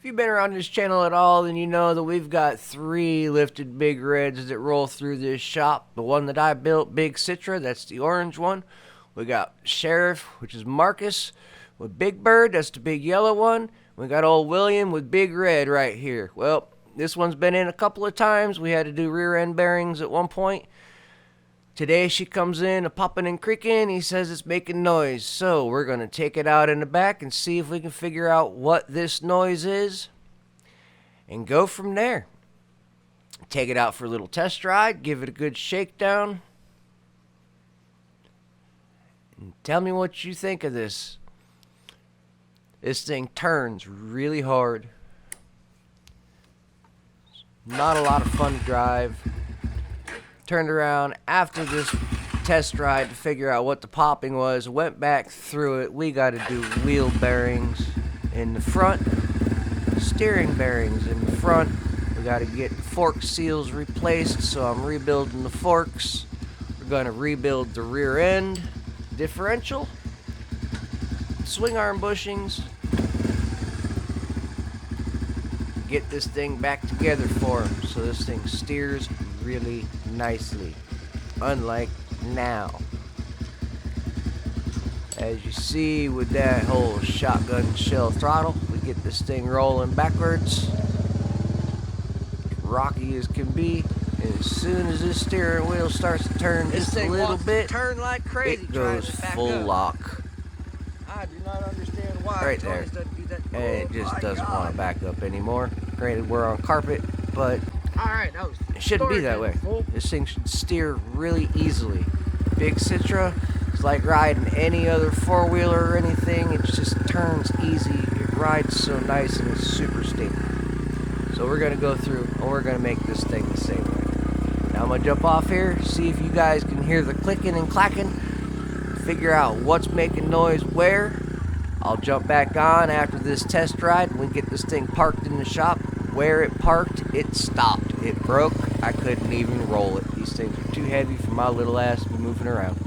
If you've been around this channel at all, then you know that we've got 3 lifted big reds that roll through this shop. The one that I built, Big Citra, that's the orange one. We got Sheriff, which is Marcus, with Big Bird, that's the big yellow one. We got old William with Big Red right here. Well, this one's been in a couple of times. We had to do rear end bearings at one point. Today she comes in, a popping and creaking. He says it's making noise. So we're going to take it out in the back and see if we can figure out what this noise is and go from there. Take it out for a little test ride, give it a good shakedown, and tell me what you think of this. This thing turns really hard. Not a lot of fun to drive. Turned around after this test ride to figure out what the popping was. Went back through it. We got to do wheel bearings in the front, steering bearings in the front. We got to get fork seals replaced, so I'm rebuilding the forks. We're going to rebuild the rear end differential, swing arm bushings, get this thing back together for him so this thing steers really nicely, unlike now. As you see with that whole shotgun shell throttle, we get this thing rolling backwards, rocky as can be. And as soon as this steering wheel starts to turn just a little bit, turn like crazy, it goes full lock. I do not understand why. Right there. And it just doesn't want to back up anymore. Granted, we're on carpet, but Alright, that was it shouldn't be that way. This thing should steer really easily. Big Citra is like riding any other four-wheeler or anything. It just turns easy. It rides so nice and it's super stable. So we're going to go through and we're going to make this thing the same way. Now I'm going to jump off here, see if you guys can hear the clicking and clacking, figure out what's making noise where. I'll jump back on after this test ride and we get this thing parked in the shop. Where it parked, it stopped. It broke. I couldn't even roll it. These things are too heavy for my little ass to be moving around.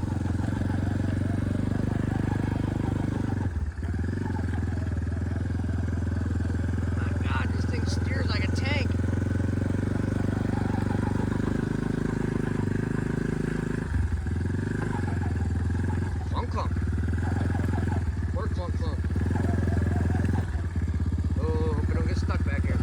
My God, this thing steers like a tank. Clunk clunk. Or clunk clunk. Oh, hope I don't get stuck back here.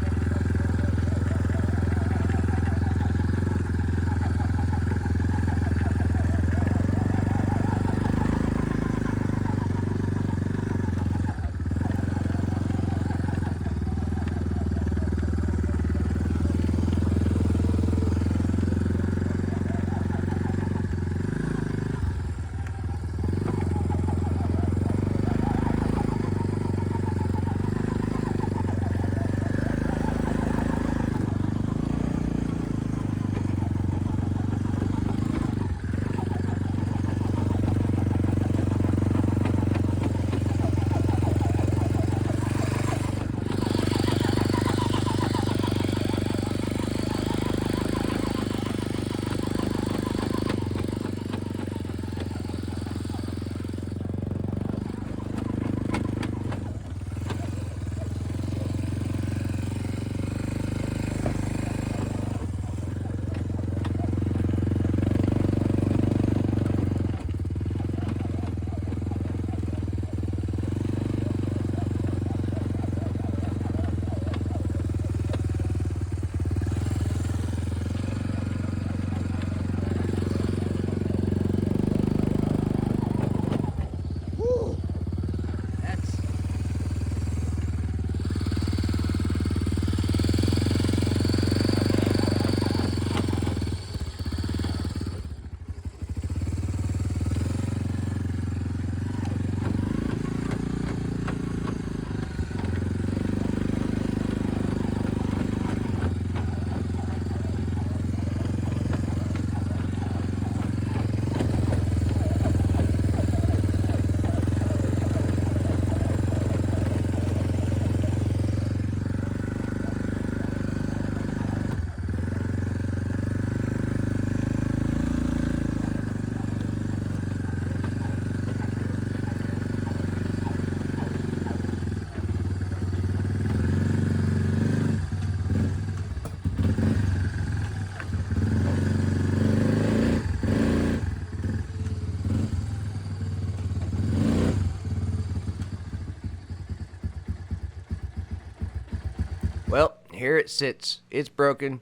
Well, here it sits. It's broken.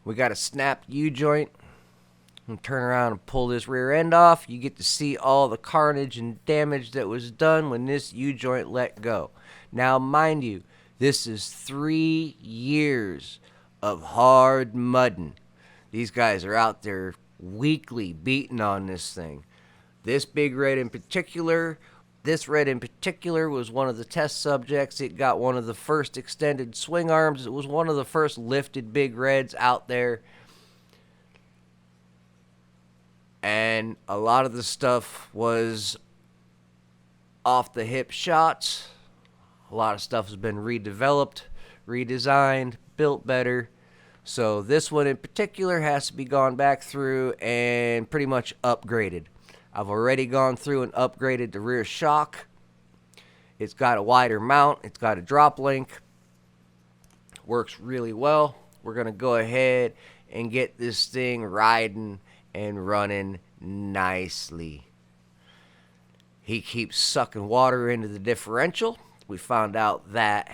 We got a snapped U-joint. And turn around and pull this rear end off. You get to see all the carnage and damage that was done when this U-joint let go. Now, mind you, this is 3 years of hard mudding. These guys are out there weekly beating on this thing. This big red in particular, was one of the test subjects. It got one of the first extended swing arms. It was one of the first lifted big reds out there. And a lot of the stuff was off the hip shots. A lot of stuff has been redeveloped, redesigned, built better. So this one in particular has to be gone back through and pretty much upgraded. I've already gone through and upgraded the rear shock. It's got a wider mount. It's got a drop link. Works really well. We're going to go ahead and get this thing riding and running nicely. He keeps sucking water into the differential. We found out that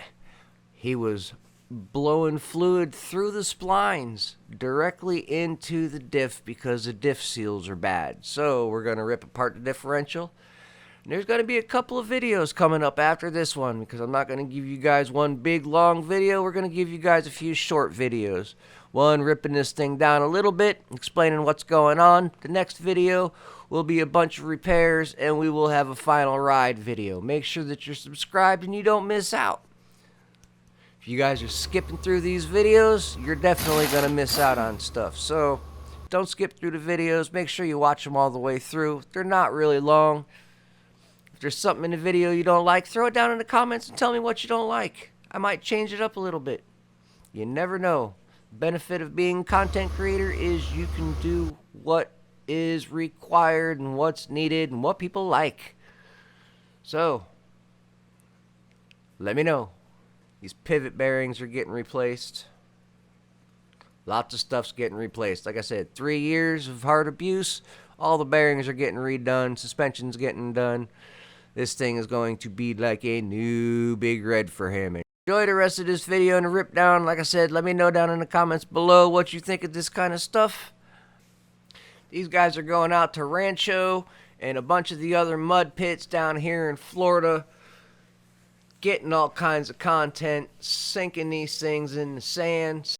he was blowing fluid through the splines directly into the diff because the diff seals are bad. So we're going to rip apart the differential. And there's going to be a couple of videos coming up after this one because I'm not going to give you guys one big long video. We're going to give you guys a few short videos. One ripping this thing down a little bit, explaining what's going on. The next video will be a bunch of repairs, and we will have a final ride video. Make sure that you're subscribed and you don't miss out. If you guys are skipping through these videos, you're definitely going to miss out on stuff. So don't skip through the videos. Make sure you watch them all the way through. They're not really long. If there's something in the video you don't like, throw it down in the comments and tell me what you don't like. I might change it up a little bit. You never know. Benefit of being a content creator is you can do what is required and what's needed and what people like. So let me know. These pivot bearings are getting replaced. Lots of stuff's getting replaced. Like I said, 3 years of hard abuse. All the bearings are getting redone. Suspension's getting done. This thing is going to be like a new big red for him. Enjoy the rest of this video and the rip down. Like I said, let me know down in the comments below what you think of this kind of stuff. These guys are going out to Rancho and a bunch of the other mud pits down here in Florida, getting all kinds of content, sinking these things in the sand.